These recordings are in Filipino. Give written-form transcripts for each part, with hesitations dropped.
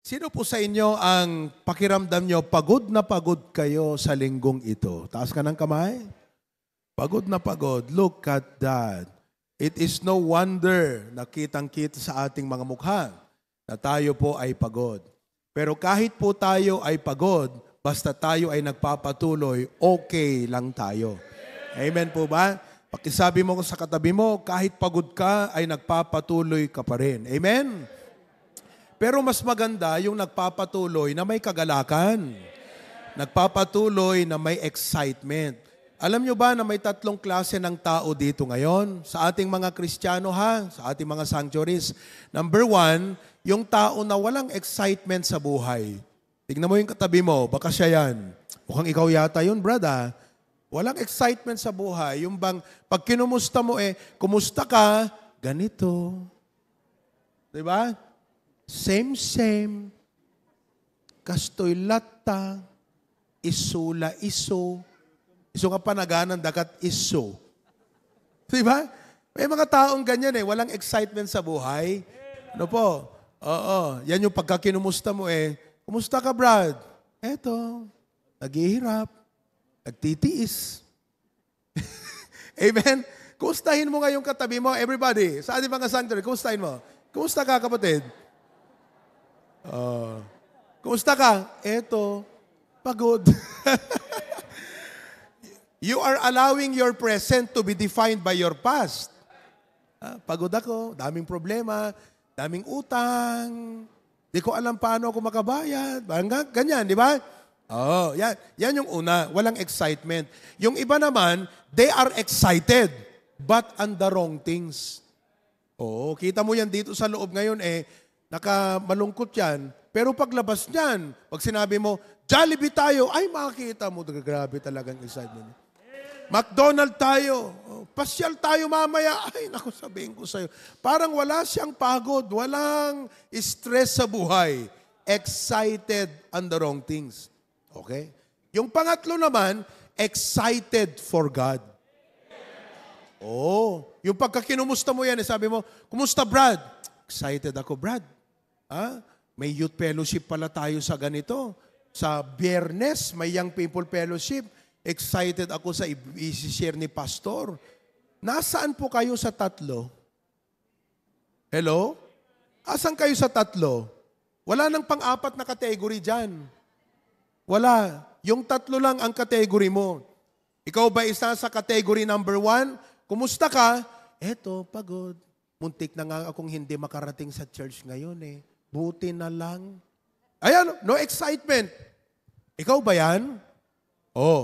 Sino po sa inyo ang pakiramdam nyo, pagod na pagod kayo sa linggong ito? Taas ka ng kamay. Pagod na pagod. Look at that. It is no wonder na kitang-kita sa ating mga mukha na tayo po ay pagod. Pero kahit po tayo ay pagod, basta tayo ay nagpapatuloy, okay lang tayo. Amen po ba? Pakisabi mo sa katabi mo, kahit pagod ka, ay nagpapatuloy ka pa rin. Amen? Pero mas maganda yung nagpapatuloy na may kagalakan. Nagpapatuloy na may excitement. Alam nyo ba na may tatlong klase ng tao dito ngayon? Sa ating mga Kristiyano sa ating mga sanctuaries. Number one, yung tao na walang excitement sa buhay. Tignan mo yung katabi mo, baka siya yan. Mukhang ikaw yata yun, brother. Walang excitement sa buhay. Yung bang, pag kinumusta mo kumusta ka? Ganito. Diba? Same. Kastoy lata. Isula iso. Iso nga panaganan dakat iso. Diba? May mga taong ganyan walang excitement sa buhay. Ano po? Oo. Yan yung pagkakinumusta mo kumusta ka, Brad? Eto. Naghihirap. Nagtitiis. Amen? Kumustahin mo ngayong katabi mo, everybody. Sa ating mga sanctuary, kumustahin mo. Kumusta ka, kapatid? Kumusta ka? Eto, pagod. You are allowing your present to be defined by your past. Pagod ako, daming problema, daming utang, di ko alam paano ako makabayad. Ganyan, di ba? Yan yung una, walang excitement. Yung iba naman, they are excited, but on the wrong things. Kita mo yan dito sa loob ngayon nakamalungkot yan. Pero paglabas niyan, pag sinabi mo, Jollibee tayo, ay makikita mo, grabe talagang excitement. McDonald tayo, pasyal tayo mamaya, ay naku sabihin ko sa'yo. Parang wala siyang pagod, walang stress sa buhay. Excited on the wrong things. Okay? Yung pangatlo naman, excited for God. Yung pagkakinumusta mo yan, sabi mo, kumusta Brad? Excited ako, Brad. May youth fellowship pala tayo sa ganito. Sa Biyernes, may young people fellowship. Excited ako sa i-share ni Pastor. Nasaan po kayo sa tatlo? Hello? Asan kayo sa tatlo? Wala nang pang-apat na category dyan. Wala. Yung tatlo lang ang category mo. Ikaw ba isa sa category number 1? Kumusta ka? Eto, pagod. Muntik na nga akong hindi makarating sa church ngayon Buti na lang. Ayan, no excitement. Ikaw ba yan?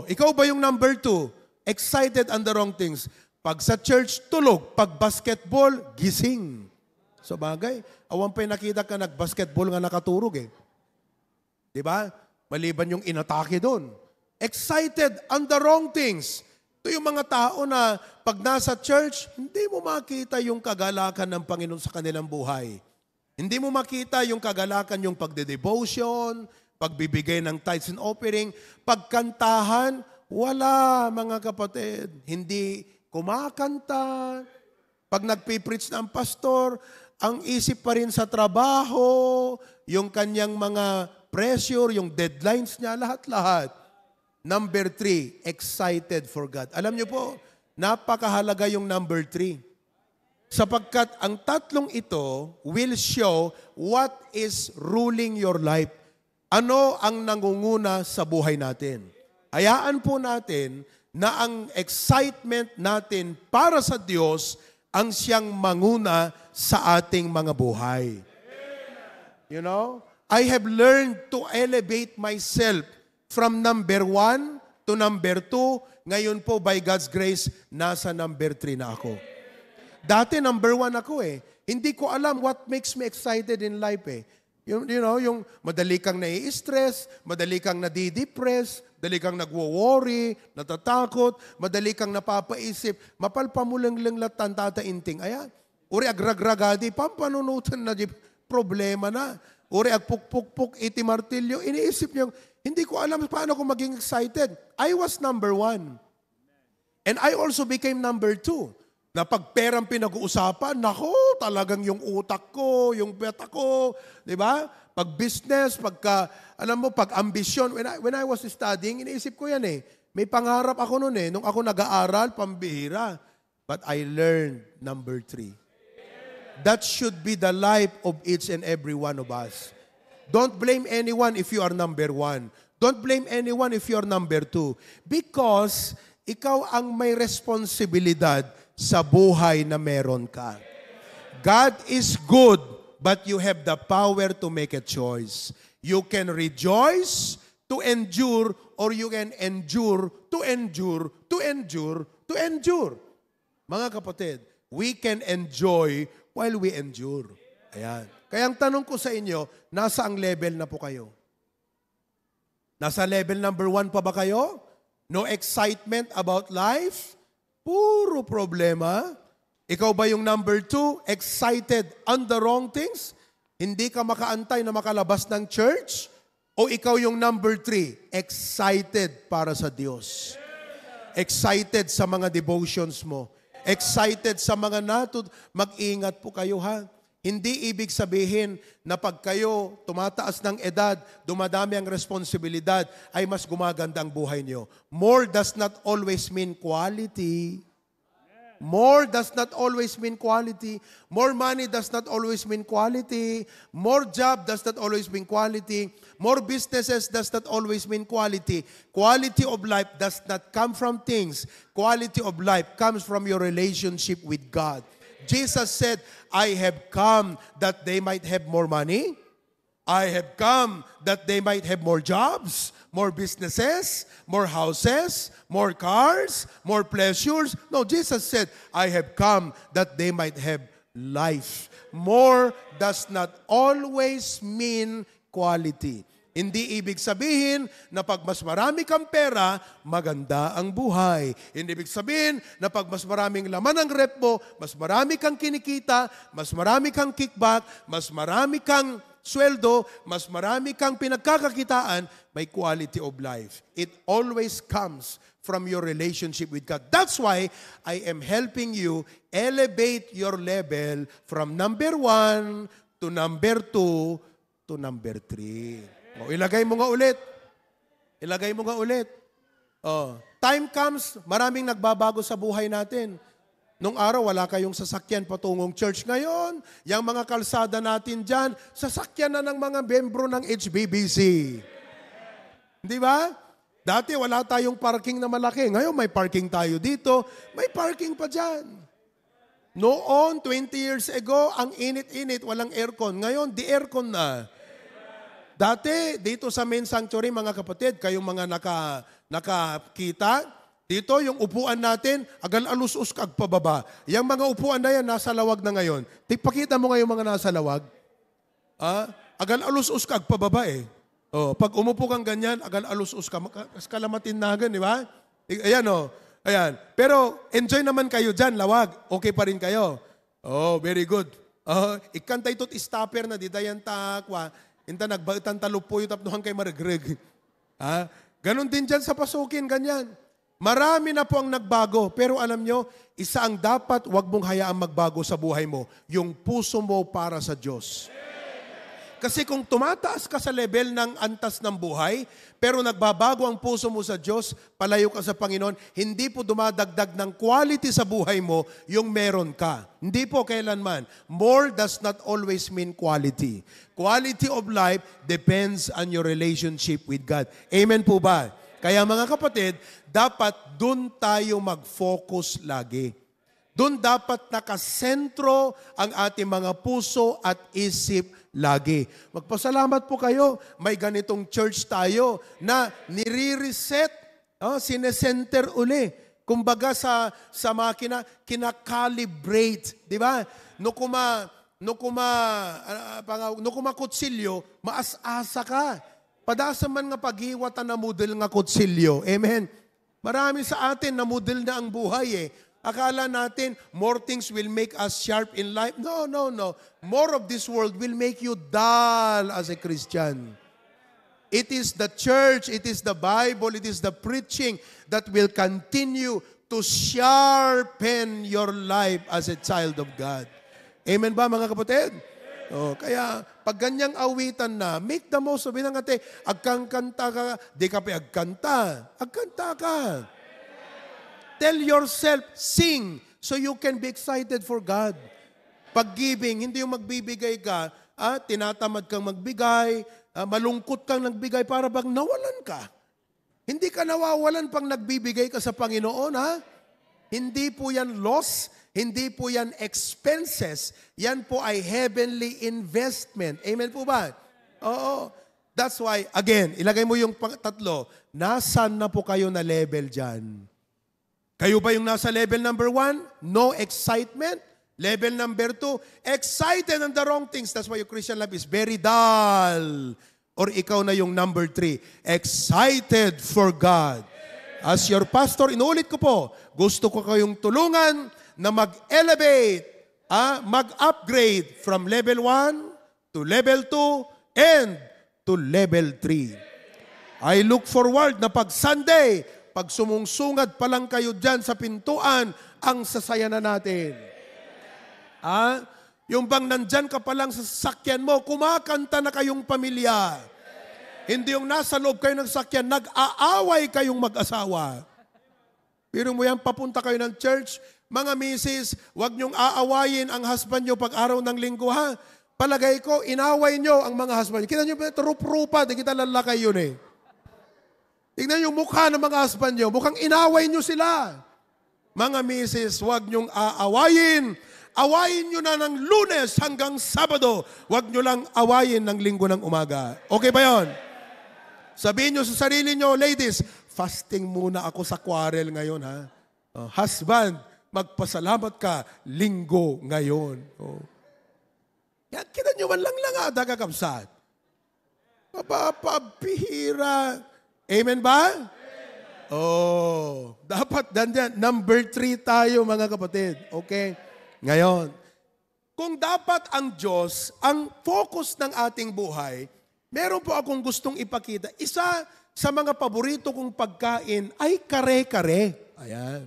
Ikaw ba yung number 2? Excited on the wrong things. Pag sa church, tulog. Pag basketball, gising. So bagay, awan pa'y nakita ka nag-basketball nga nakaturog Diba? Maliban yung inatake doon. Excited on the wrong things. Ito yung mga tao na pag nasa church, hindi mo makita yung kagalakan ng Panginoon sa kanilang buhay. Hindi mo makita yung kagalakan yung pagde-devotion, pagbibigay ng tithes and offering, pagkantahan, wala mga kapatid. Hindi kumakanta. Pag nagpipreach ng pastor, ang isip pa rin sa trabaho, yung kanyang mga pressure, yung deadlines niya, lahat-lahat. Number 3, excited for God. Alam niyo po, napakahalaga yung number 3. Sapagkat ang tatlong ito will show what is ruling your life. Ano ang nangunguna sa buhay natin? Hayaan po natin na ang excitement natin para sa Diyos ang siyang manguna sa ating mga buhay. You know? I have learned to elevate myself from number 1 to number 2. Ngayon po, by God's grace, nasa number 3 na ako. Dati, number 1 ako Hindi ko alam what makes me excited in life You know, yung madali kang nai-stress, madali kang nadidepress, madali kang nagwo-worry, natatakot, madali kang napapaisip, mapalpamulang-lang latan tatainting. Ayan. Uri agragragadi, pampanunutan na di problema na. Uri agpukpukpuk, iti martilyo, iniisip niyo, hindi ko alam paano ko maging excited. I was number 1. And I also became number 2. Na pag perang pinag-uusapan, nako, talagang yung utak ko, yung beta ko, di ba? Pag business, pag ambisyon. When I was studying, iniisip ko yan eh. May pangarap ako noon eh. Nung ako nag-aaral, pambihira. But I learned number 3. That should be the life of each and every one of us. Don't blame anyone if you are number 1. Don't blame anyone if you are number 2. Because ikaw ang may responsibilidad sa buhay na meron ka. God is good, but you have the power to make a choice. You can rejoice to endure, or you can endure to endure, to endure, to endure. Mga kapatid, we can enjoy while we endure. Ayan. Kaya ang tanong ko sa inyo, nasa ang level na po kayo? Nasa level number 1 pa ba kayo? No excitement about life? Puro problema. Ikaw ba yung number 2, excited on the wrong things? Hindi ka makaantay na makalabas ng church? O ikaw yung number 3, excited para sa Diyos? Excited sa mga devotions mo? Excited sa mga mag-ingat po kayo ha? Hindi ibig sabihin na pag kayo tumataas ng edad, dumadami ang responsibilidad, ay mas gumaganda ang buhay niyo. More does not always mean quality. More does not always mean quality. More money does not always mean quality. More job does not always mean quality. More businesses does not always mean quality. Quality of life does not come from things. Quality of life comes from your relationship with God. Jesus said, I have come that they might have more money. I have come that they might have more jobs, more businesses, more houses, more cars, more pleasures. No, Jesus said, I have come that they might have life. More does not always mean quality. Hindi ibig sabihin na pag mas marami kang pera, maganda ang buhay. Hindi ibig sabihin na pag mas maraming laman ang rep mo, mas marami kang kinikita, mas marami kang kickback, mas marami kang sweldo, mas marami kang pinagkakakitaan, may quality of life. It always comes from your relationship with God. That's why I am helping you elevate your level from number 1 to number 2 to number 3. O, ilagay mo nga ulit. Ilagay mo nga ulit. O, time comes, maraming nagbabago sa buhay natin. Nung araw, wala kayong sasakyan patungong church. Ngayon, yung mga kalsada natin dyan, sasakyan na ng mga membro ng HBBC. Di ba? Dati wala tayong parking na malaki. Ngayon, may parking tayo dito. May parking pa dyan. Noon, 20 years ago, ang init-init, walang aircon. Ngayon, di aircon na. Dati, dito sa main sanctuary, mga kapatid, kayong mga nakakita, dito yung upuan natin, agal alus-us kag pababa. Yung mga upuan na yan, nasa lawag na ngayon. Pakita mo ngayon mga nasa lawag. Agal alus-us kag pababa eh. Oh, pag umupo kang ganyan, agal alus-us ka, kalamatin na di ba? Ayan o. Ayan. Pero enjoy naman kayo dyan, lawag. Okay pa rin kayo. Oh, very good. Ikanta ito't stopper na di dayan takwa. Inta nagbaitan talupo yung tapnuhan kay Marigreg. Ganon din dyan sa pasukin, ganyan. Marami na po ang nagbago. Pero alam nyo, isa ang dapat wag mong hayaang magbago sa buhay mo. Yung puso mo para sa Diyos. Kasi kung tumataas ka sa level ng antas ng buhay, pero nagbabago ang puso mo sa Diyos, palayo ka sa Panginoon, hindi po dumadagdag ng quality sa buhay mo yung meron ka. Hindi po kailanman. More does not always mean quality. Quality of life depends on your relationship with God. Amen po ba? Kaya mga kapatid, dapat dun tayo mag-focus lagi. Dun dapat nakasentro ang ating mga puso at isip lagi. Magpasalamat po kayo. May ganitong church tayo na nire-reset, sinesenter uli. Kumbaga sa makina, kinakalibrate. Di ba? No kuma kutsilyo, maas-asa ka. Padasa man nga paghiwatan na model nga kutsilyo. Amen. Marami sa atin na model na ang buhay eh. Akala natin, more things will make us sharp in life. No, no, no. More of this world will make you dull as a Christian. It is the church, it is the Bible, it is the preaching that will continue to sharpen your life as a child of God. Amen ba mga kapatid? Kaya pag ganyang awitan na, make the most of it. Agkang kanta ka, di ka pa agkanta ka. Tell yourself, sing, so you can be excited for God. Pag-giving, hindi yung magbibigay ka, tinatamad kang magbigay, malungkot kang nagbigay para bang nawalan ka. Hindi ka nawawalan pang nagbibigay ka sa Panginoon, ha? Hindi po yan loss, hindi po yan expenses. Yan po ay heavenly investment. Amen po ba? Oo. That's why, again, ilagay mo yung tatlo. Nasaan na po kayo na level dyan? Kayo ba yung nasa level number 1? No excitement. Level number 2, excited on the wrong things. That's why your Christian life is very dull. Or ikaw na yung number 3, excited for God. As your pastor, inuulit ko po, gusto ko kayong tulungan na mag-elevate, mag-upgrade from level 1 to level 2 and to level 3. I look forward na pag Sunday, pag sumungsungad pa lang kayo dyan sa pintuan, ang sasaya na natin. Yung bang nandyan ka pa lang sa sasakyan mo, kumakanta na kayong pamilya. Hindi yung nasa loob kayo ng sasakyan, nag-aaway kayong mag-asawa. Pero mo yan, papunta kayo ng church, mga misis, huwag niyong aawayin ang husband niyo pag araw ng linggo, ha? Palagay ko, inaway niyo ang mga husband niyo. Kita niyo, rup-rupa, di kita lalakay yun eh. Tignan yung mukha ng mga husband niyo, mukhang inaway niyo sila. Mga misis, huwag niyong aawayin. Awayin nyo na ng Lunes hanggang Sabado. Huwag nyo lang awayin ng Linggo ng umaga. Okay ba yon? Sabihin nyo sa sarili nyo, ladies, fasting muna ako sa quarrel ngayon, ha? Husband, magpasalamat ka, Linggo ngayon. Yan, kita nyo man lang kakapsat. Papapihira. Amen ba? Dapat dandan. Number 3 tayo, mga kapatid. Okay? Ngayon, kung dapat ang Diyos, ang focus ng ating buhay, meron po akong gustong ipakita. Isa sa mga paborito kong pagkain ay kare-kare. Ayan.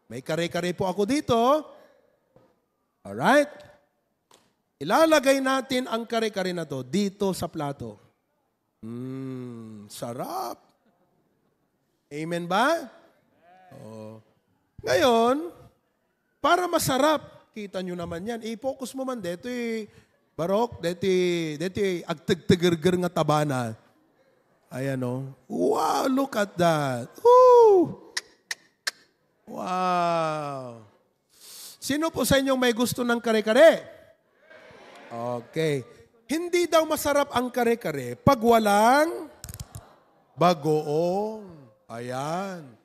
May kare-kare po ako dito. Alright? Ilalagay natin ang kare-kare na to dito sa plato. Sarap. Amen ba? Ngayon, para masarap, kita nyo naman yan. I-focus mo man, dito barok, dito agtagtagargar nga tabana. Ayan o. Wow, look at that. Woo! Wow. Sino po sa inyong may gusto ng kare-kare? Okay. Hindi daw masarap ang kare-kare pag walang bagoong. Ayan.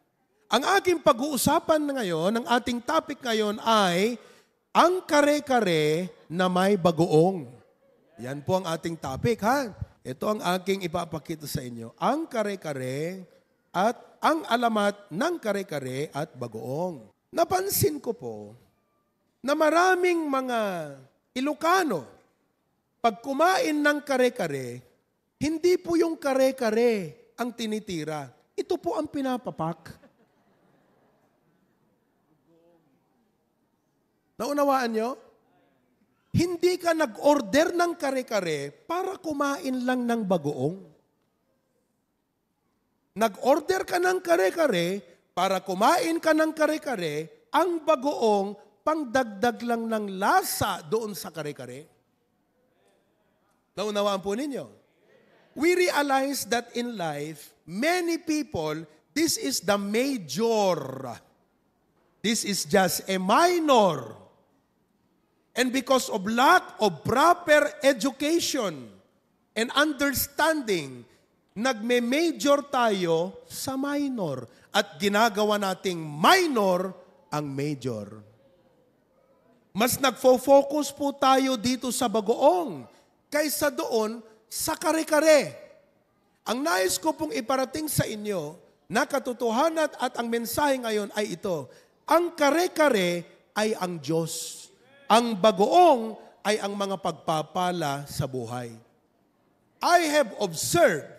Ang aking pag-uusapan ngayon, ang ating topic ngayon ay ang kare-kare na may bagoong. Yan po ang ating topic, ha? Ito ang aking ipapakita sa inyo. Ang kare-kare at ang alamat ng kare-kare at bagoong. Napansin ko po na maraming mga Ilocano, pag kumain ng kare-kare, hindi po yung kare-kare ang tinitira. Ito po ang pinapapak. Naunawaan nyo? Hindi ka nag-order ng kare-kare para kumain lang ng bagoong. Nag-order ka ng kare-kare para kumain ka ng kare-kare, ang bagoong pangdagdag lang ng lasa doon sa kare-kare. Naunawaan po ninyo? We realize that in life, many people, this is the major. This is just a minor. And because of lack of proper education and understanding, nagme-major tayo sa minor at ginagawa nating minor ang major. Mas nagfo-focus po tayo dito sa bagoong kaysa doon sa kare-kare. Ang nais ko pong iparating sa inyo na katotohanan at ang mensahe ngayon ay ito. Ang kare-kare ay ang Diyos. Ang bagoong ay ang mga pagpapala sa buhay. I have observed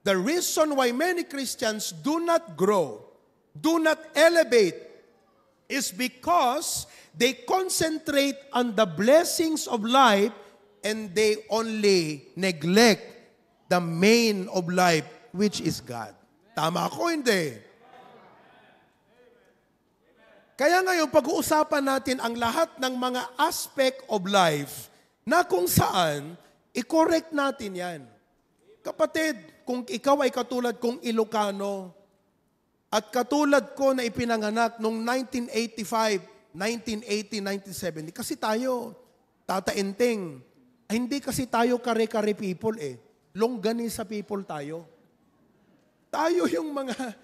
the reason why many Christians do not grow do not elevate is because they concentrate on the blessings of life and they only neglect the main of life, which is God. Tama ako, hindi? Kaya ngayon, pag-uusapan natin ang lahat ng mga aspect of life na kung saan, i-correct natin yan. Kapatid, kung ikaw ay katulad kong Ilocano, at katulad ko na ipinanganak noong 1985, 1980, 1970, kasi tayo, Tata Enteng, hindi kasi tayo kare-kare people Longganisa people tayo. Tayo yung mga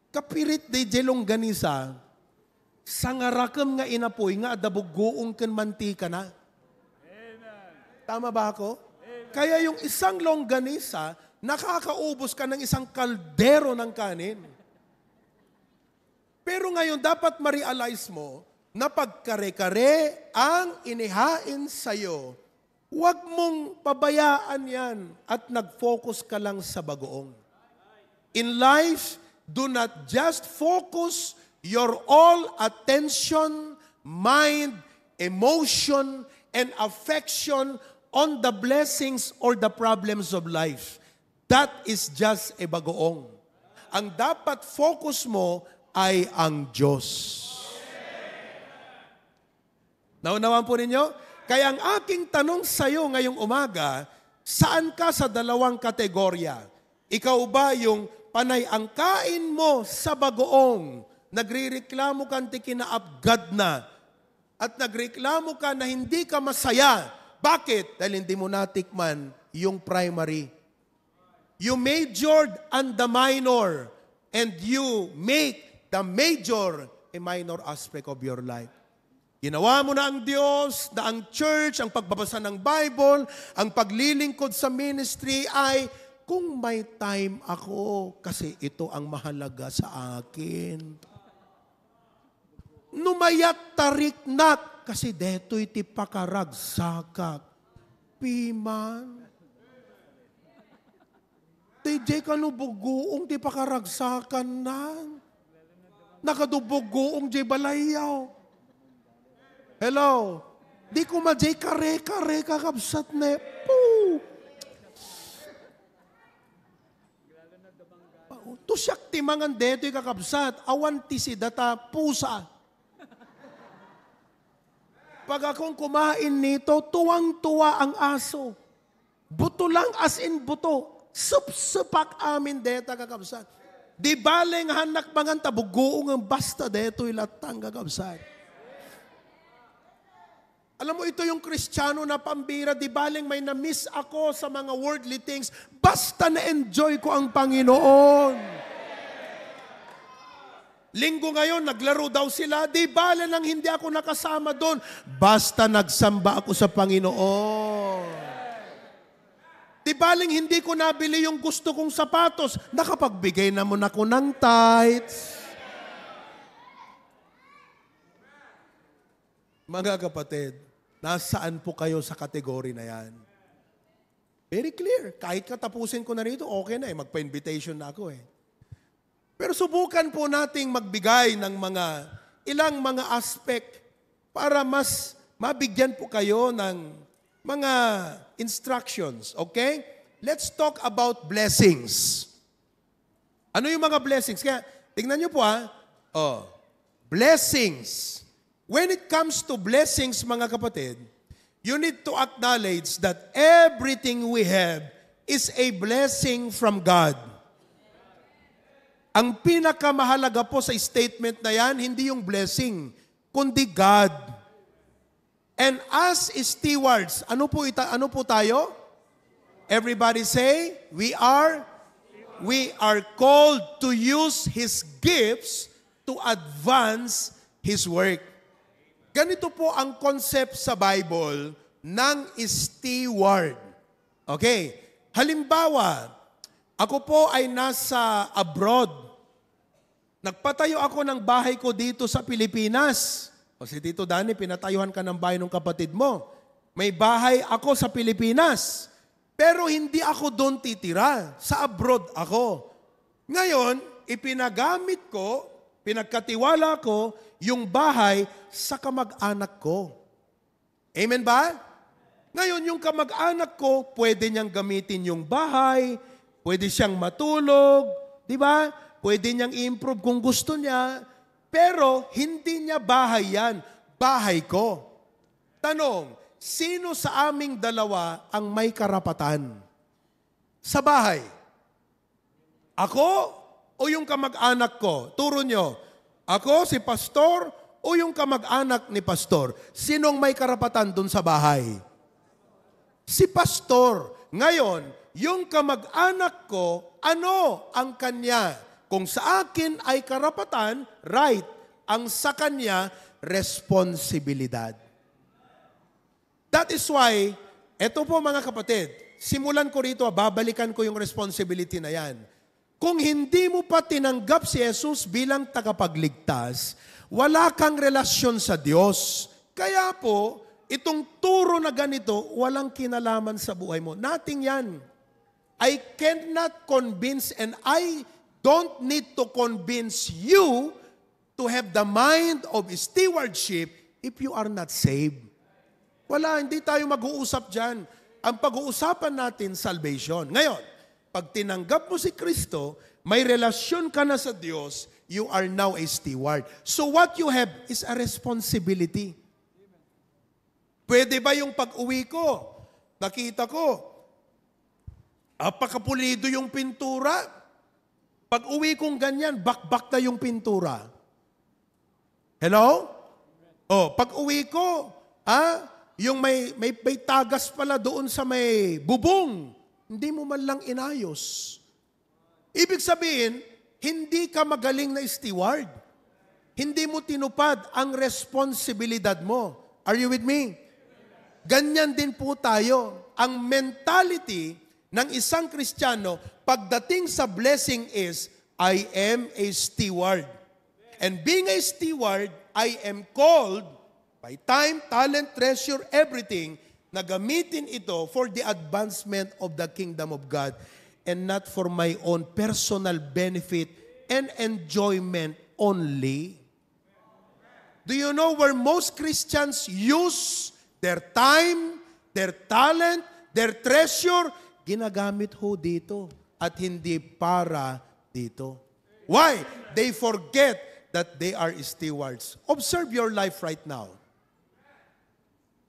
kapirit de longganisa, sangarakam nga inapoy nga dabugoong kan mantika na. Tama ba ako? Kaya yung isang longganisa, nakakaubos ka ng isang kaldero ng kanin. Pero ngayon, dapat ma-realize mo na pag kare-kare ang inihain sa'yo, huwag mong pabayaan yan at nag-focus ka lang sa bagoong. In life, do not just focus your all attention, mind, emotion, and affection on the blessings or the problems of life. That is just a bagoong. Ang dapat focus mo ay ang Diyos. Naunawan po ninyo? Kaya ang aking tanong sa iyo ngayong umaga, saan ka sa dalawang kategorya? Ikaw ba yung panay ang kain mo sa bagoong, nagrireklamo ka kinaabgad na, at nagreklamo ka na hindi ka masaya. Bakit? Dahil hindi mo natikman yung primary. You majored on the minor and you make the major a minor aspect of your life. Ginawa mo na ang Diyos, na ang church, ang pagbabasa ng Bible, ang paglilingkod sa ministry ay kung may time ako kasi ito ang mahalaga sa akin. Numayat tariknak kasi deto'y ti pakaragsakat. Piman. TJ kanubugoong ti pakaragsakan na. Nakadubugoong di balayaw. Hello? Di ko ma-jay kare-kare kakabsat na. Poo! Tusyak ti mangan deto'y kakabsat. Awan ti si data pusa. Pag akong kumain nito, tuwang-tuwa ang aso. Buto lang as in buto. Sup-supak amin deta kakabsat. Di baleng hanak mangan tabugoong ang basta deto'y latang kakabsat. Alam mo, ito yung Kristiyano na pambira, di baling may na-miss ako sa mga worldly things, basta na-enjoy ko ang Panginoon. Linggo ngayon, naglaro daw sila, di bale nang hindi ako nakasama doon, basta nagsamba ako sa Panginoon. Di baling hindi ko nabili yung gusto kong sapatos, nakapagbigay naman ako ng tithes. Mga kapatid, nasaan po kayo sa kategory na yan? Very clear. Kahit katapusin ko na rito, okay na magpa-invitation na ako Pero subukan po nating magbigay ng ilang mga aspect para mas mabigyan po kayo ng mga instructions. Okay? Let's talk about blessings. Ano yung mga blessings? Kaya, tingnan nyo po blessings. When it comes to blessings, mga kapatid, you need to acknowledge that everything we have is a blessing from God. Ang pinakamahalaga po sa statement na yan, hindi yung blessing, kundi God. And as stewards, ano po tayo? Everybody say, we are called to use His gifts to advance His work. Ganito po ang concept sa Bible ng steward. Okay. Halimbawa, ako po ay nasa abroad. Nagpatayo ako ng bahay ko dito sa Pilipinas. O si Tito Danny, pinatayuhan ka ng bahay ng kapatid mo. May bahay ako sa Pilipinas. Pero hindi ako doon titira. Sa abroad ako. Ngayon, ipinagamit ko pinagkatiwala ko yung bahay sa kamag-anak ko. Amen ba? Ngayon, yung kamag-anak ko, pwede niyang gamitin yung bahay, pwede siyang matulog, di ba? Pwede niyang i-improve kung gusto niya, pero hindi niya bahay yan. Bahay ko. Tanong, sino sa aming dalawa ang may karapatan sa bahay? Ako o yung kamag-anak ko? Turo nyo. Ako, si pastor, o yung kamag-anak ni pastor? Sinong may karapatan dun sa bahay? Si pastor. Ngayon, yung kamag-anak ko, ano ang kanya? Kung sa akin ay karapatan, right. Ang sa kanya, responsibilidad. That is why, eto po mga kapatid, simulan ko rito, babalikan ko yung responsibility na yan. Kung hindi mo pa tinanggap si Jesus bilang tagapagligtas, wala kang relasyon sa Diyos. Kaya po, itong turo na ganito, walang kinalaman sa buhay mo. Nothing yan. I cannot convince and I don't need to convince you to have the mind of stewardship if you are not saved. Wala, hindi tayo mag-uusap dyan. Ang pag-uusapan natin, salvation. Ngayon, pag tinanggap mo si Kristo, may relasyon ka na sa Diyos, you are now a steward. So what you have is a responsibility. Pwede ba yung pag-uwi ko? Nakita ko, apakapulido yung pintura. Pag-uwi kong ganyan, bakbak na yung pintura. Hello? Pag-uwi ko, yung may tagas pala doon sa may bubong, hindi mo man lang inayos. Ibig sabihin, hindi ka magaling na steward. Hindi mo tinupad ang responsibilidad mo. Are you with me? Ganyan din po tayo. Ang mentality ng isang Kristiyano, pagdating sa blessing is, I am a steward. And being a steward, I am called by time, talent, treasure, everything, na gamitin ito for the advancement of the kingdom of God and not for my own personal benefit and enjoyment only. Do you know where most Christians use their time, their talent, their treasure? Ginagamit ho dito at hindi para dito. Why? They forget that they are stewards. Observe your life right now.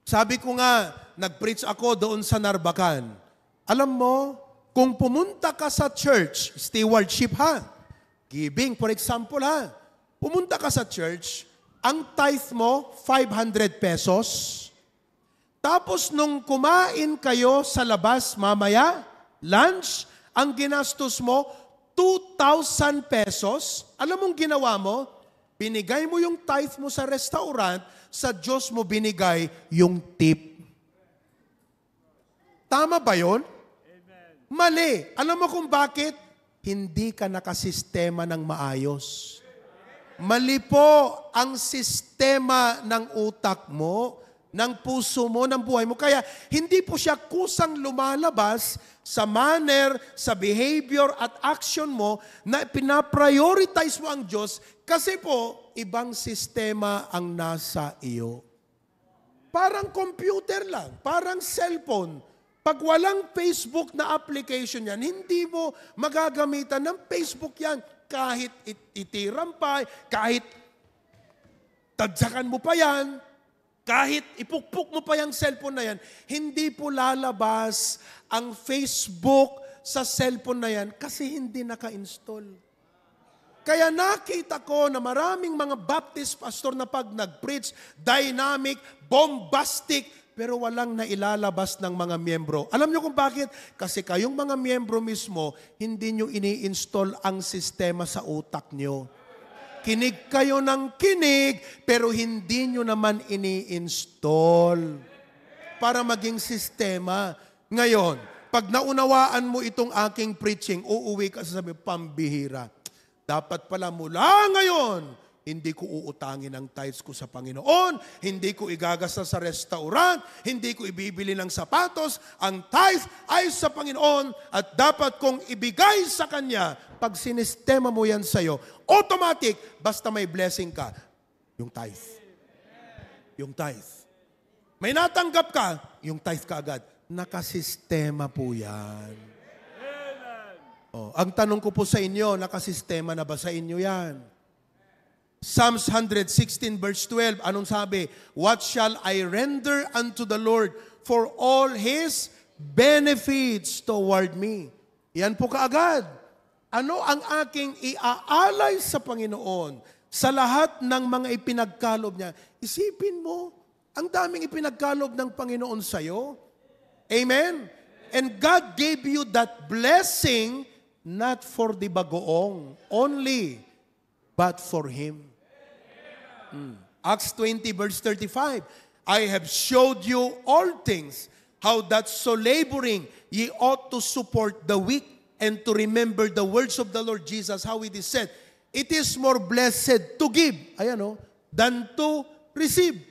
Sabi ko nga, nag-preach ako doon sa Narbacan. Alam mo, kung pumunta ka sa church, stewardship ha, giving, for example ha, pumunta ka sa church, ang tithe mo, 500 pesos. Tapos nung kumain kayo sa labas mamaya, lunch, ang ginastos mo, 2,000 pesos. Alam mong ginawa mo? Binigay mo yung tithe mo sa restaurant, sa Diyos mo binigay yung tip. Tama ba yun? Mali. Alam mo kung bakit? Hindi ka nakasistema ng maayos. Mali po ang sistema ng utak mo, ng puso mo, ng buhay mo. Kaya hindi po siya kusang lumalabas sa manner, sa behavior at action mo na pinaprioritize mo ang Diyos kasi po, ibang sistema ang nasa iyo. Parang computer lang, parang cellphone. Pag walang Facebook na application yan, hindi mo magagamitan ng Facebook yan. Kahit itirampay, kahit tadsakan mo pa yan, kahit ipukpuk mo pa yung cellphone na yan, hindi po lalabas ang Facebook sa cellphone na yan kasi hindi naka-install. Kaya nakita ko na maraming mga Baptist pastor na pag nag-preach, dynamic, bombastic, pero walang nailalabas ng mga miyembro. Alam niyo kung bakit? Kasi kayong mga miyembro mismo, hindi niyo ini-install ang sistema sa utak niyo. Kinig kayo ng kinig, pero hindi nyo naman ini-install para maging sistema. Ngayon, pag naunawaan mo itong aking preaching, uuwi ka sabi, pambihira. Dapat pala mula ngayon, hindi ko uutangin ang tithes ko sa Panginoon, hindi ko igagasta sa restaurant, hindi ko ibibili ng sapatos. Ang tithes ay sa Panginoon at dapat kong ibigay sa Kanya. Pag sinistema mo yan sa'yo, automatic, basta may blessing ka, yung tithe. Yung tithe. May natanggap ka, yung tithe ka agad. Nakasistema po yan. Oh, ang tanong ko po sa inyo, nakasistema na ba sa inyo yan? Psalms 116 verse 12, anong sabi? What shall I render unto the Lord for all His benefits toward me? Yan po kaagad. Ano ang aking iaalay sa Panginoon sa lahat ng mga ipinagkalob niya? Isipin mo, ang daming ipinagkalob ng Panginoon sa'yo. Amen? And God gave you that blessing not for the bagoong only, but for Him. Acts 20 verse 35, I have showed you all things, how that so laboring ye ought to support the weak, and to remember the words of the Lord Jesus, how it is said, it is more blessed to give, than to receive.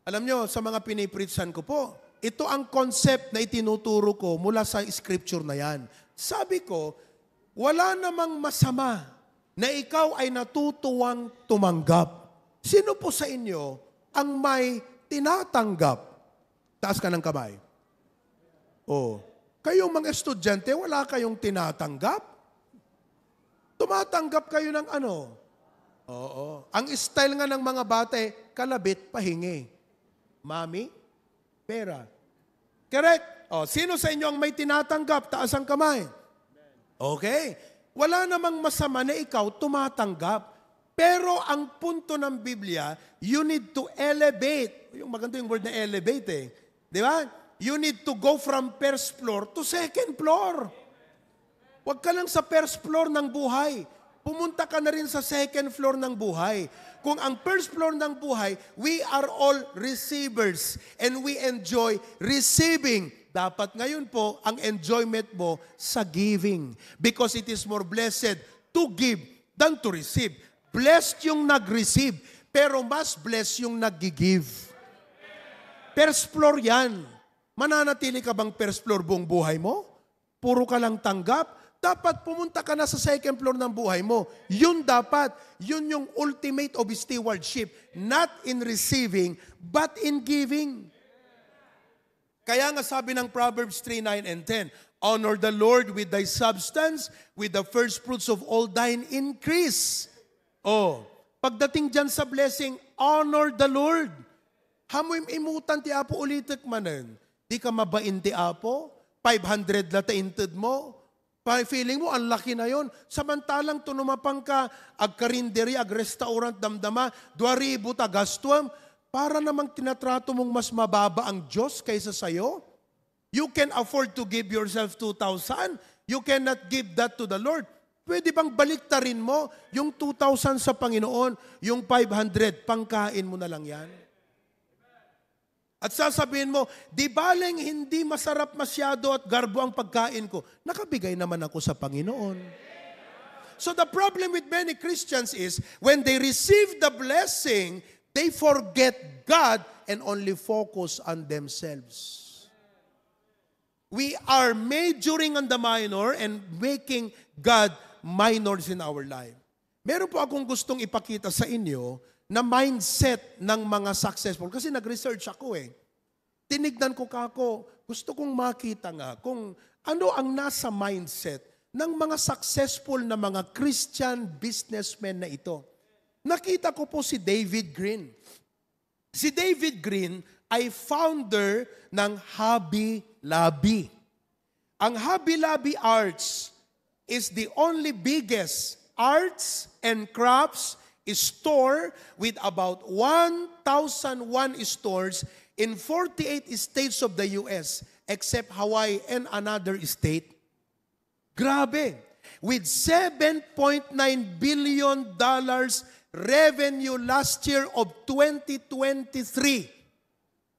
Alam nyo, sa mga pinipreachan ko po, ito ang concept na itinuturo ko mula sa scripture na yan. Sabi ko, wala namang masama na ikaw ay natutuwang tumanggap. Sino po sa inyo ang may tinatanggap? Taas ka ng kamay. Oh, kayong mga estudyante, wala kayong tinatanggap? Tumatanggap kayo ng ano? Oo. Ang style nga ng mga bata, kalabit, pahingi. Mami, pera. Correct? Oh, sino sa inyo ang may tinatanggap? Taas ang kamay. Okay. Wala namang masama na ikaw tumatanggap. Pero ang punto ng Biblia, you need to elevate. Yung maganda yung word na elevate eh. Di ba? You need to go from first floor to second floor. Huwag ka lang sa first floor ng buhay. Pumunta ka na rin sa second floor ng buhay. Kung ang first floor ng buhay, we are all receivers and we enjoy receiving. Dapat ngayon po, ang enjoyment mo sa giving. Because it is more blessed to give than to receive. Blessed yung nag-receive, pero mas blessed yung nag-give. First floor yan. Mananatili ka bang first floor buong buhay mo? Puro ka lang tanggap? Dapat pumunta ka na sa second floor ng buhay mo. Yun dapat. Yun yung ultimate of stewardship. Not in receiving, but in giving. Kaya nga sabi ng Proverbs 3:9 and 10, honor the Lord with thy substance, with the first fruits of all thine increase. Oh, pagdating dyan sa blessing, honor the Lord. Hamoy imutan ti Apo ulitek manen. Di ka mabain ti Apo, 500 la tainted mo. Feeling mo, ang laki na yon. Samantalang tunumapang ka, ag karinderi, ag restaurant, damdama, 2,000 tagastuam, para namang tinatrato mong mas mababa ang Diyos kaysa sayo. You can afford to give yourself 2,000. You cannot give that to the Lord. Pwede bang baliktarin mo yung 2,000 sa Panginoon, yung 500, pangkain mo na lang yan? At sasabihin mo, di baling hindi masarap masyado at garbo ang pagkain ko. Nakabigay naman ako sa Panginoon. So the problem with many Christians is, when they receive the blessing, they forget God and only focus on themselves. We are majoring on the minor and making God minors in our life. Meron po akong gustong ipakita sa inyo na mindset ng mga successful. Kasi nag-research ako eh. Tinignan ko kako, gusto kong makita nga kung ano ang nasa mindset ng mga successful na mga Christian businessmen na ito. Nakita ko po si David Green. Si David Green ay founder ng Hobby Lobby. Ang Hobby Lobby Arts is the only biggest arts and crafts store with about 1,001 stores in 48 states of the U.S. except Hawaii and another state. Grabe! With $7.9 billion revenue last year of 2023,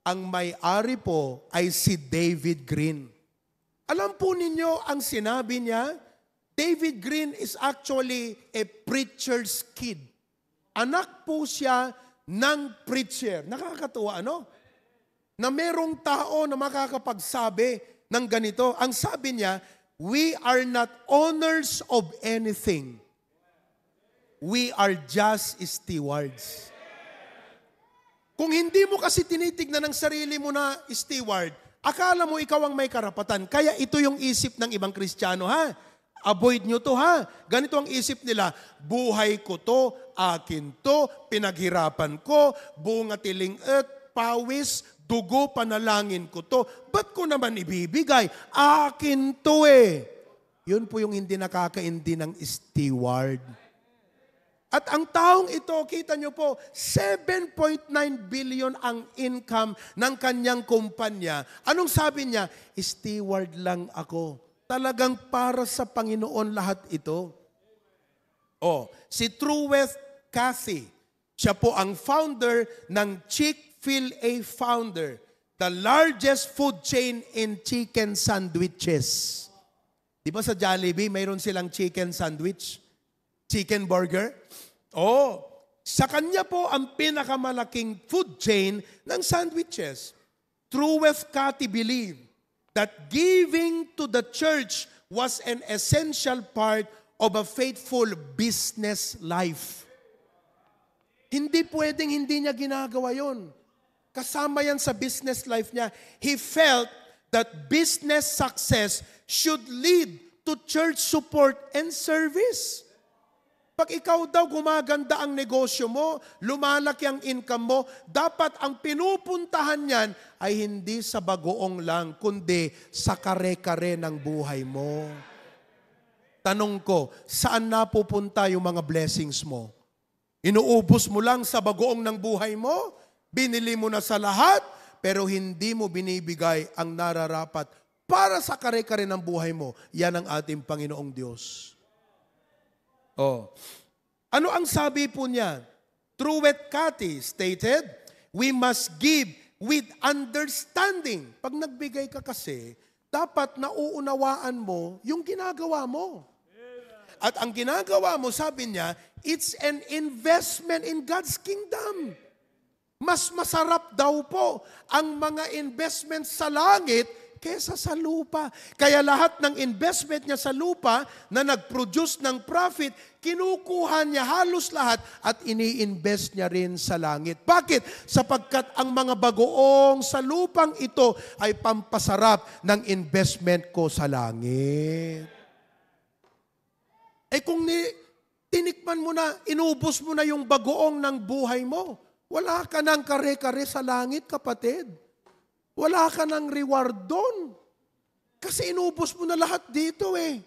ang may-ari po ay si David Green. Alam po ninyo ang sinabi niya? David Green is actually a preacher's kid. anak po siya ng preacher. Nakakatuwa, ano? Na merong tao na makakapagsabi ng ganito. Ang sabi niya, we are not owners of anything. We are just stewards. Kung hindi mo kasi tinitignan ng sarili mo na steward, akala mo ikaw ang may karapatan. Kaya ito yung isip ng ibang Kristiyano, ha? Avoid nyo to, ha? Ganito ang isip nila, buhay ko to, akin to, pinaghirapan ko, bunga tiling-et, pawis, dugo, panalangin ko to. Ba't ko naman ibibigay? Akin to eh. Yun po yung hindi nakakaintindi ng steward. At ang taong ito, kita nyo po, 7.9 billion ang income ng kanyang kumpanya. Anong sabi niya? Steward lang ako. Talagang para sa Panginoon lahat ito. Si Trueth Cathy, siya po ang founder ng Chick-fil-A founder, the largest food chain in chicken sandwiches. Di ba sa Jollibee, mayroon silang chicken sandwich? Chicken burger? Sa kanya po ang pinakamalaking food chain ng sandwiches. Trueth Cathy believed that giving to the church was an essential part of a faithful business life. Hindi pwedeng hindi niya ginagawa yon. Kasama yan sa business life niya. He felt that business success should lead to church support and service. Pag ikaw daw gumaganda ang negosyo mo, lumalaki ang income mo, dapat ang pinupuntahan niyan ay hindi sa bagoong lang, kundi sa kare-kare ng buhay mo. Tanong ko, saan napupunta yung mga blessings mo? Inuubos mo lang sa bagoong ng buhay mo? Binili mo na sa lahat, pero hindi mo binibigay ang nararapat para sa kare-kare ng buhay mo. Yan ang ating Panginoong Diyos. Ano ang sabi po niya? Trueth Cathy stated, we must give with understanding. Pag nagbigay ka kasi, dapat nauunawaan mo yung ginagawa mo. At ang ginagawa mo, sabi niya, it's an investment in God's kingdom. Mas masarap daw po ang mga investment sa langit kesa sa lupa. Kaya lahat ng investment niya sa lupa na nag-produce ng profit, kinukuha niya halos lahat at ini-invest niya rin sa langit. Bakit? Sapagkat ang mga bagoong sa lupang ito ay pampasarap ng investment ko sa langit. Kung tinikman mo na, inubos mo na yung bagoong ng buhay mo, wala ka ng kare-kare sa langit, kapatid. Wala ka ng reward doon. Kasi inubos mo na lahat dito eh.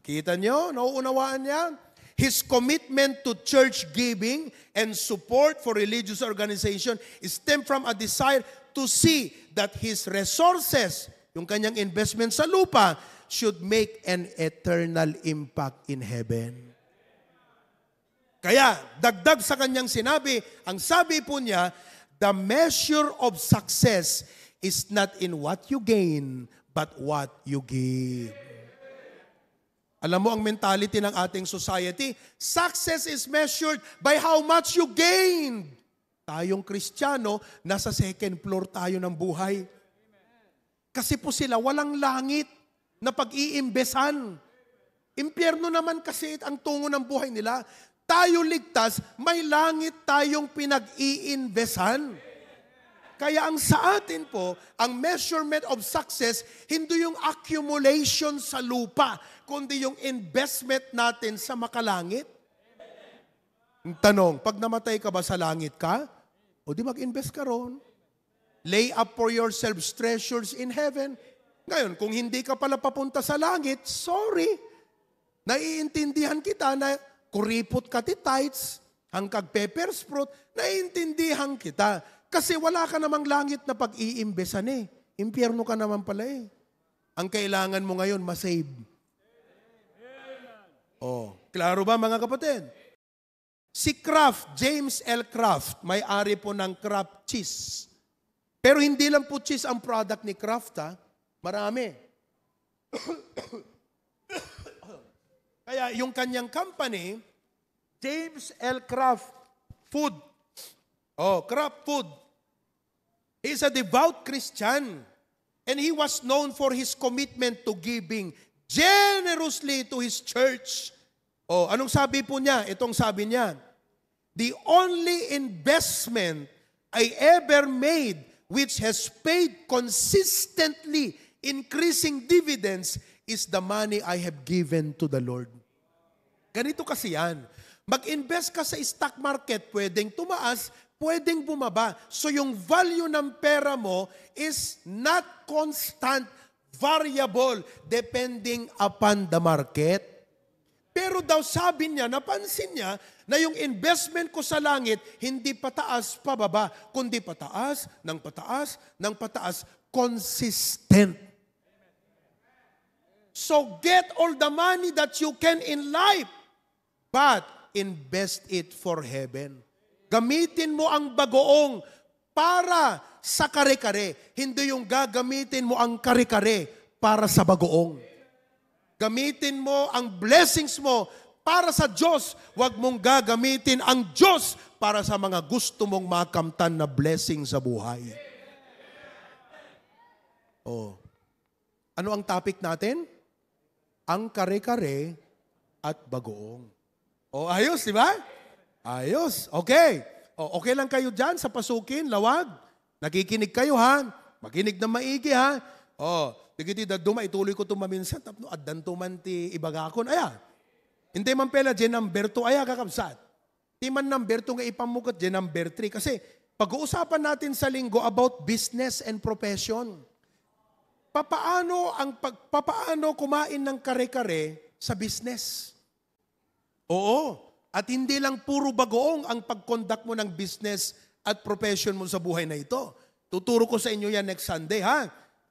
Kita nyo? Nauunawaan niya? His commitment to church giving and support for religious organization stem from a desire to see that his resources, yung kanyang investment sa lupa, should make an eternal impact in heaven. Kaya, dagdag sa kanyang sinabi, ang sabi po niya, the measure of success is not in what you gain, but what you give. Alam mo ang mentality ng ating society, success is measured by how much you gain. Tayong Kristiyano, nasa second floor tayo ng buhay. Kasi po sila walang langit na pag-iimbesan. Impyerno naman kasi ang tungo ng buhay nila. Tayo ligtas, may langit tayong pinag-iinvesan. Kaya ang sa atin po, ang measurement of success, hindi yung accumulation sa lupa, kundi yung investment natin sa makalangit. Tanong, pag namatay ka ba sa langit ka? O di mag-invest ka ron. Lay up for yourselves treasures in heaven. Ngayon, kung hindi ka pala papunta sa langit, sorry. Naiintindihan kita na kuripot ka ti tights, hangkag pepper sprout, naiintindihan kita. Kasi wala ka namang langit na pag-iimbesan eh. Impyerno ka naman pala eh. Ang kailangan mo ngayon, masave. Klaro ba mga kapatid? Si Kraft, James L. Kraft, may-ari po ng Kraft Cheese. Pero hindi lang po cheese ang product ni Kraft, ha? Marami. Kaya yung kanyang company, James L. Kraft Food. Oh, Kraft Food. He's a devout Christian. And he was known for his commitment to giving generously to his church. Oh, anong sabi po niya? Itong sabi niya, the only investment I ever made which has paid consistently increasing dividends is the money I have given to the Lord. Ganito kasi yan. Mag-invest ka sa stock market, pwedeng tumaas, pwedeng bumaba. So yung value ng pera mo is not constant, variable, depending upon the market. Pero daw sabi niya, napansin niya, na yung investment ko sa langit, hindi pataas, pababa, kundi pataas, ng pataas, ng pataas, consistent. So get all the money that you can in life, but invest it for heaven. Gamitin mo ang bagoong para sa kare-kare. Hindi yung gagamitin mo ang kare-kare para sa bagoong. Gamitin mo ang blessings mo para sa Diyos. Huwag mong gagamitin ang Diyos para sa mga gusto mong makamtan na blessing sa buhay. Oh. Ano ang topic natin? Ang kare-kare at bagoong. Oh, ayos, di ba? Ayos. Okay. Oh, okay lang kayo dyan sa pasukin, lawag. Nakikinig kayo, ha? Makinig na maigi, ha? Oh, tigiti daduma, ituloy ko tumaminsan, tapno addan tumanti ibagakon, aya. Hindi man pala, dyan number 2, aya kakabsat. Di man number 2 nga ipamukot, dyan number 3. Kasi pag-uusapan natin sa linggo about business and profession. Papaano kumain ng kare-kare sa business? Oo. At hindi lang puro bagoong ang pag-conduct mo ng business at profession mo sa buhay na ito. Tuturo ko sa inyo yan next Sunday, ha?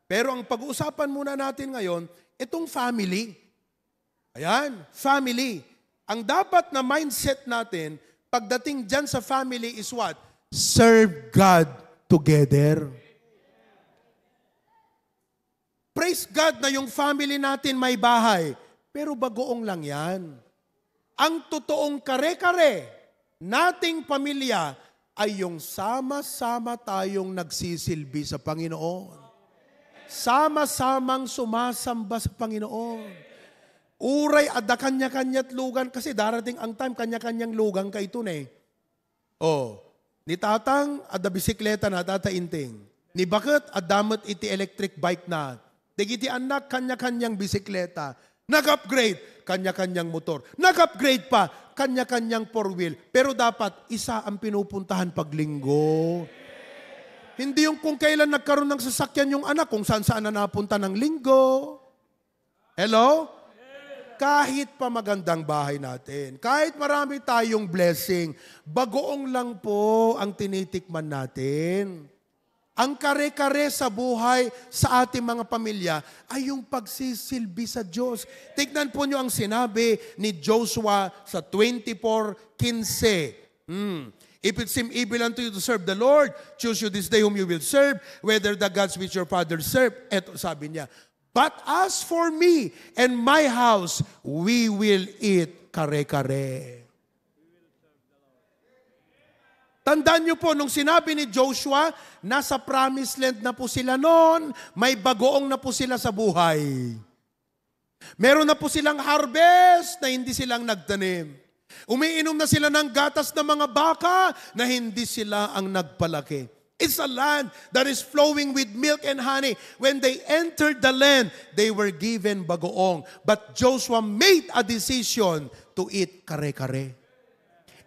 Pero ang pag-uusapan muna natin ngayon, itong family. Ayan, family. Ang dapat na mindset natin, pagdating dyan sa family is what? Serve God together. Praise God na yung family natin may bahay, pero bagoong lang yan. Ang totoong kare-kare nating pamilya ay yung sama-sama tayong nagsisilbi sa Panginoon. Sama-samang sumasamba sa Panginoon. Uray adda kanya-kanya't lugan kasi darating ang time kanya-kanyang lugan ka ito na eh. Oh, ni tatang adda bisikleta na tatainting. Ni bakit adamot iti electric bike na. Digiti anak kanya-kanyang bisikleta. Nag-upgrade, kanya-kanyang motor. Nag-upgrade pa, kanya-kanyang four-wheel. Pero dapat isa ang pinupuntahan paglinggo. Hindi yung kung kailan nagkaroon ng sasakyan yung anak, kung saan-saan na napunta ng linggo. Hello? Kahit pa magandang bahay natin, kahit marami tayong blessing, bagoong lang po ang tinitikman natin. Ang kare-kare sa buhay sa ating mga pamilya ay yung pagsisilbi sa Diyos. Tignan po nyo ang sinabi ni Joshua sa 24:15. If it seem evil unto you to serve the Lord, choose you this day whom you will serve, whether the gods which your fathers serve. Eto sabi niya, but as for me and my house, we will eat kare-kare. Tandaan niyo po, nung sinabi ni Joshua, nasa promised land na po sila noon, may bagoong na po sila sa buhay. Meron na po silang harvest na hindi silang nagtanim. Umiinom na sila ng gatas ng mga baka na hindi sila ang nagpalaki. It's a land that is flowing with milk and honey. When they entered the land, they were given bagoong. But Joshua made a decision to eat kare-kare.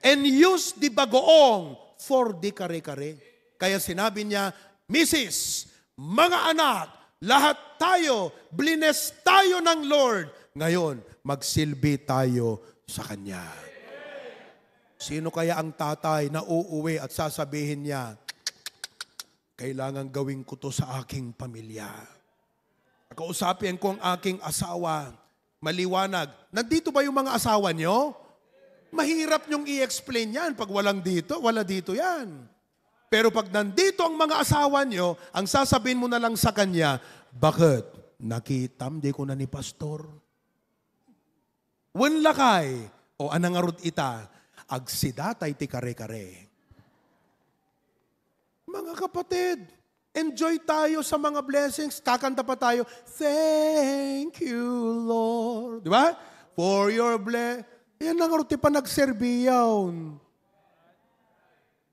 And use the bagoong for the kare-kare. Kaya sinabi niya, Mrs., mga anak, lahat tayo, blines tayo ng Lord. Ngayon, magsilbi tayo sa Kanya. Sino kaya ang tatay na uuwi at sasabihin niya, kailangan gawin ko to sa aking pamilya. Kausapin ko ang aking asawa, maliwanag. Nandito ba yung mga asawa nyo? Mahirap nyong i-explain yan. Pag walang dito, wala dito yan. Pero pag nandito ang mga asawa nyo, ang sasabihin mo na lang sa kanya, bakit? Nakitam, di ko na ni pastor. Wanlakay, o anangarot ita, agsidatay ti kare-kare. Mga kapatid, enjoy tayo sa mga blessings. Kakanta pa tayo, thank you, Lord. Di ba? For your blessing. Ayan na nga, ti pa nagserbiyaw.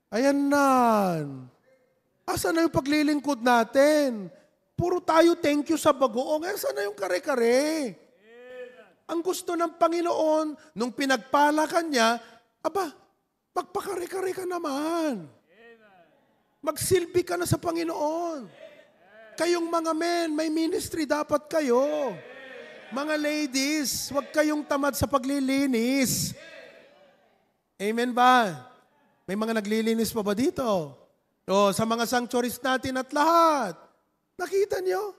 Ayan na. Asa na yung paglilingkod natin? Puro tayo thank you sa bagoong. Asa na yung kare-kare? Ang gusto ng Panginoon, nung pinagpala ka niya, aba, magpakare-kare ka naman. Magsilbi ka na sa Panginoon. Kayong mga men, may ministry dapat kayo. Mga ladies, huwag kayong tamad sa paglilinis. Amen ba? May mga naglilinis pa ba dito? O, sa mga sanctuaries natin at lahat. Nakita niyo?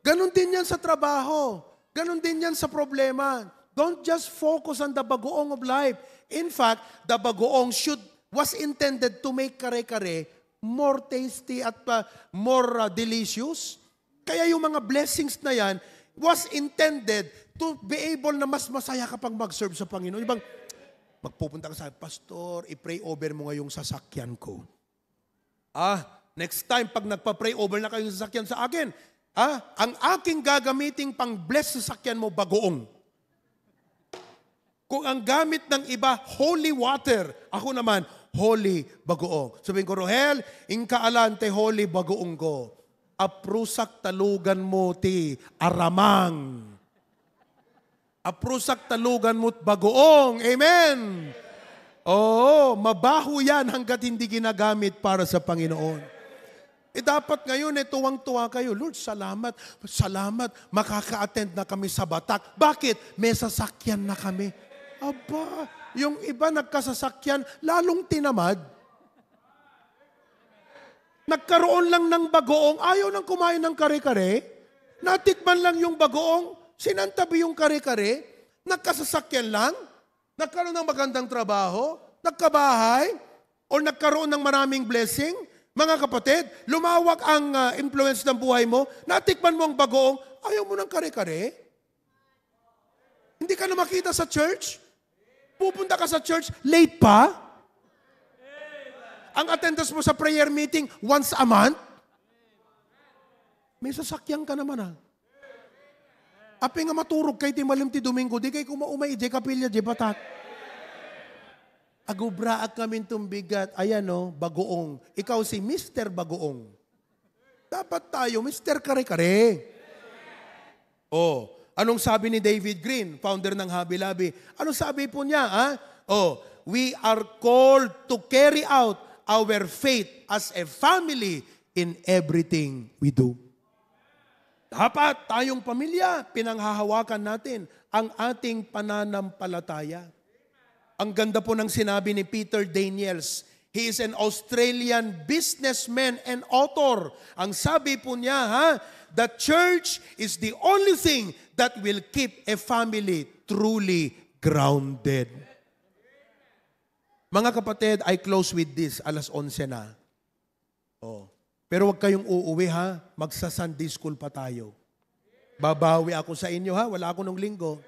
Ganon din yan sa trabaho. Ganon din yan sa problema. Don't just focus on the bagoong of life. In fact, the bagoong was intended to make kare-kare more tasty at more delicious. Kaya yung mga blessings na yan was intended to be able na mas masaya ka pang mag-serve sa Panginoon. Ibang, magpupunta ka sa Pastor, i-pray over mo ngayong sasakyan ko. Next time, pag nagpa-pray over na kayong sasakyan sa akin, ang aking gagamiting pang bless sasakyan mo, bagoong. Kung ang gamit ng iba, holy water, ako naman, holy bagoong. Sabihin ko, Rohel, ingkaalante holy bagoong ko. Aprusak talugan mo ti aramang. Aprusak talugan mo bagoong. Amen. Oo, mabaho yan hanggat hindi ginagamit para sa Panginoon. Dapat ngayon, tuwang-tuwa kayo. Lord, salamat, salamat, makaka-attend na kami sa Batak. Bakit? May sasakyan na kami. Aba, yung iba nagkasasakyan, lalong tinamad. Nagkaroon lang ng bagoong, ayaw nang kumain ng kare-kare. Natikman lang yung bagoong, sinantabi yung kare-kare. Nagkasasakyan lang, nagkaroon ng magandang trabaho, nagkabahay, o nagkaroon ng maraming blessing. Mga kapatid, lumawak ang influence ng buhay mo, natikman mo ang bagoong, ayaw mo ng kare-kare. Hindi ka na makita sa church. Pupunta ka sa church, late pa. Ang attendance mo sa prayer meeting, once a month. May sasakyan ka naman Api nga maturog kay ti malim ti Domingo, di kay kumaumay, di kapilya, di batat. Agubraak kami tumbigat, ayan bagoong. Ikaw si Mr. Bagoong. Dapat tayo, Mr. Kare-Kare. Anong sabi ni David Green, founder ng Hobby Lobby? Anong sabi po niya? We are called to carry out our faith as a family in everything we do. Dapat tayong pamilya, pinanghahawakan natin ang ating pananampalataya. Ang ganda po ng sinabi ni Peter Daniels. He is an Australian businessman and author. Ang sabi po niya, the church is the only thing that will keep a family truly grounded. Mga kapatid, I close with this. 11:00 na. Pero huwag kayong uuwi Magsa-Sunday school pa tayo. Babawi ako sa inyo Wala ako nung linggo.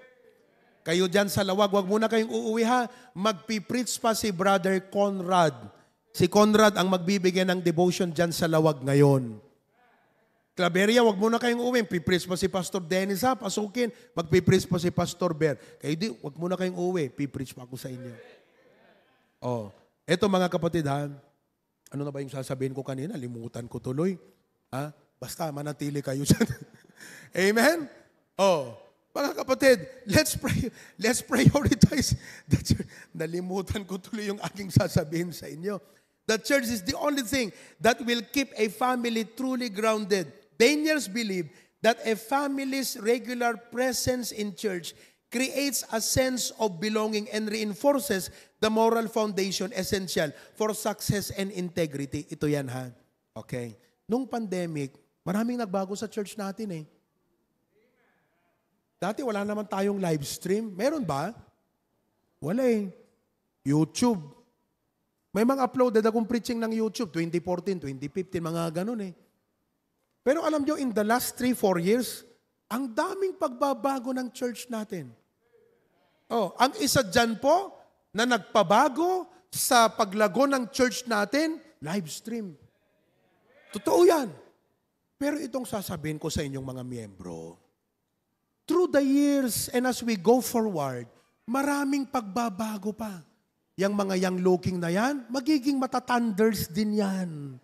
Kayo dyan sa Lawag, huwag muna kayong uuwi Magpipreach pa si Brother Conrad. Si Conrad ang magbibigay ng devotion dyan sa Lawag ngayon. Claveria, wag muna kayong uwi. Pipreach pa si Pastor Dennis pasukin. Magpipreach pa si Pastor Ber. Kayo wag muna kayong uwi. Pipreach pa ako sa inyo. Eto mga kapatid ano na ba yung sasabihin ko kanina? Limutan ko tuloy. Basta manatili kayo dyan. Amen? Mga kapatid, let's prioritize the church. Nalimutan ko tuloy yung aking sasabihin sa inyo. The church is the only thing that will keep a family truly grounded. Daniels believed that a family's regular presence in church creates a sense of belonging and reinforces the moral foundation essential for success and integrity. Ito yan Okay. Nung pandemic, maraming nagbago sa church natin Dati wala naman tayong live stream. Meron ba? Wala YouTube. May mga uploaded akong preaching ng YouTube, 2014, 2015, mga ganun Pero alam nyo, in the last 3-4 years, ang daming pagbabago ng church natin. Ang isa dyan po, na nagpabago sa paglago ng church natin, live stream. Totoo yan. Pero itong sasabihin ko sa inyong mga miyembro, through the years and as we go forward, maraming pagbabago pa. Yang mga young looking na yan, magiging matatanders din yan.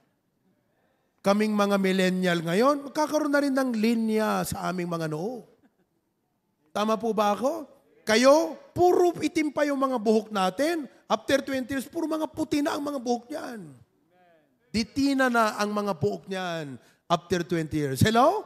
Kaming mga millennial ngayon, magkakaroon na rin ng linya sa aming mga noo. Tama po ba ako? Kayo, puro itim pa yung mga buhok natin. After 20 years, puro mga puti na ang mga buhok niyan. Ditina na ang mga buhok niyan after 20 years. Hello?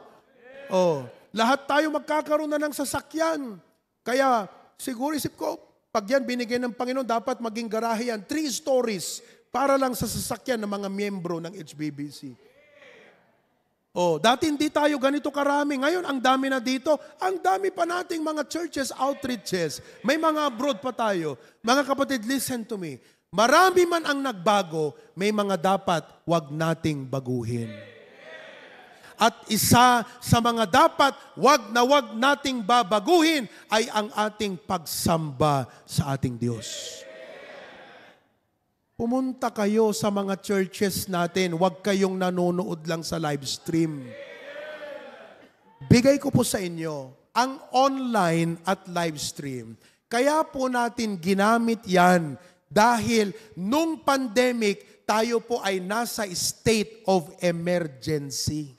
Oh, lahat tayo magkakaroon na ng sasakyan. Kaya, siguro isip ko, pag yan binigay ng Panginoon, dapat maging garahe yan. 3 stories para lang sa sasakyan ng mga miyembro ng HBBC. Oh, dati hindi tayo ganito karami. Ngayon, ang dami na dito. Ang dami pa nating mga churches, outreaches. May mga abroad pa tayo. Mga kapatid, listen to me. Marami man ang nagbago, may mga dapat wag nating baguhin. At isa sa mga dapat wag nating babaguhin ay ang ating pagsamba sa ating Diyos. Pumunta kayo sa mga churches natin, wag kayong nanonood lang sa live stream. Bigay ko po sa inyo ang online at live stream. Kaya po natin ginamit yan dahil nung pandemic, tayo po ay nasa state of emergency.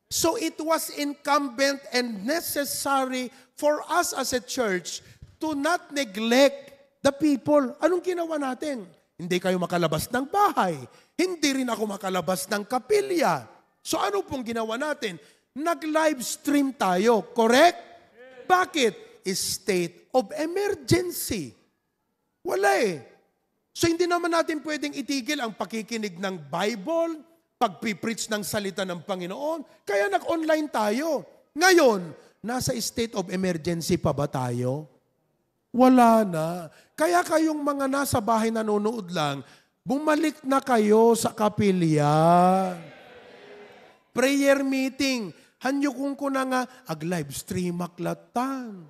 So it was incumbent and necessary for us as a church to not neglect the people. Anong ginawa natin? Hindi kayo makalabas ng bahay. Hindi rin ako makalabas ng kapilya. So ano pong ginawa natin? Nag-live stream tayo, correct? Bakit? State of emergency. Wala eh. So hindi naman natin pwedeng itigil ang pakikinig ng Bible, pagpipreach ng salita ng Panginoon, kaya nag-online tayo. Ngayon, nasa state of emergency pa ba tayo? Wala na. Kaya kayong mga nasa bahay nanonood lang, bumalik na kayo sa kapilya. Prayer meeting. Hanyukong ko na nga, ag-live stream aklatan.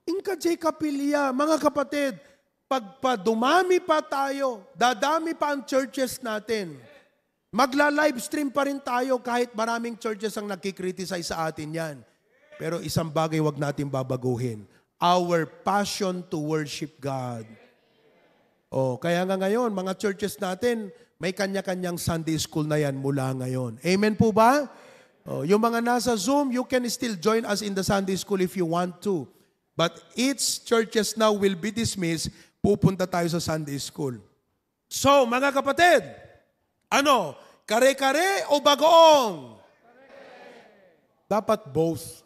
Inka jay kapilya. Mga kapatid, pagpadumami pa tayo, dadami pa ang churches natin. Magla-live stream pa rin tayo kahit maraming churches ang nakikriticize sa atin yan. Pero isang bagay wag natin babaguhin. Our passion to worship God. Oh, kaya nga ngayon, mga churches natin, may kanya-kanyang Sunday school na yan mula ngayon. Amen po ba? Oh, yung mga nasa Zoom, you can still join us in the Sunday school if you want to. But each churches now will be dismissed. Pupunta tayo sa Sunday school. So, mga kapatid, ano? Kare-kare o bagoong? Dapat both.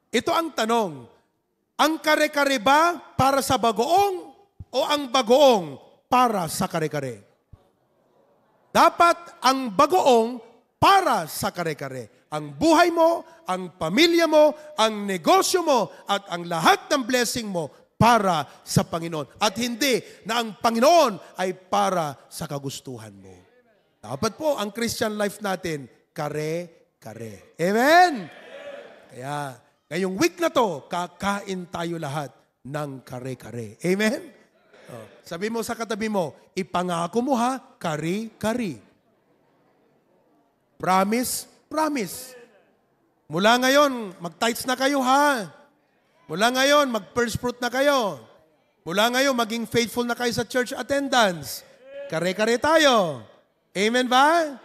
Ito ang tanong. Ang kare-kare ba para sa bagoong o ang bagoong para sa kare-kare? Dapat ang bagoong para sa kare-kare. Ang buhay mo, ang pamilya mo, ang negosyo mo, at ang lahat ng blessing mo para sa Panginoon. At hindi na ang Panginoon ay para sa kagustuhan mo. Dapat po, ang Christian life natin, kare-kare. Amen? Kaya, ngayong week na to, kakain tayo lahat ng kare-kare. Amen? Oh, sabi mo sa katabi mo, ipangako mo ha, kari-kari. Promise, promise. Mula ngayon, mag-tithes na kayo ha. Mula ngayon, mag-first fruit na kayo. Mula ngayon, maging faithful na kayo sa church attendance. Kare-kare tayo. Amen ba?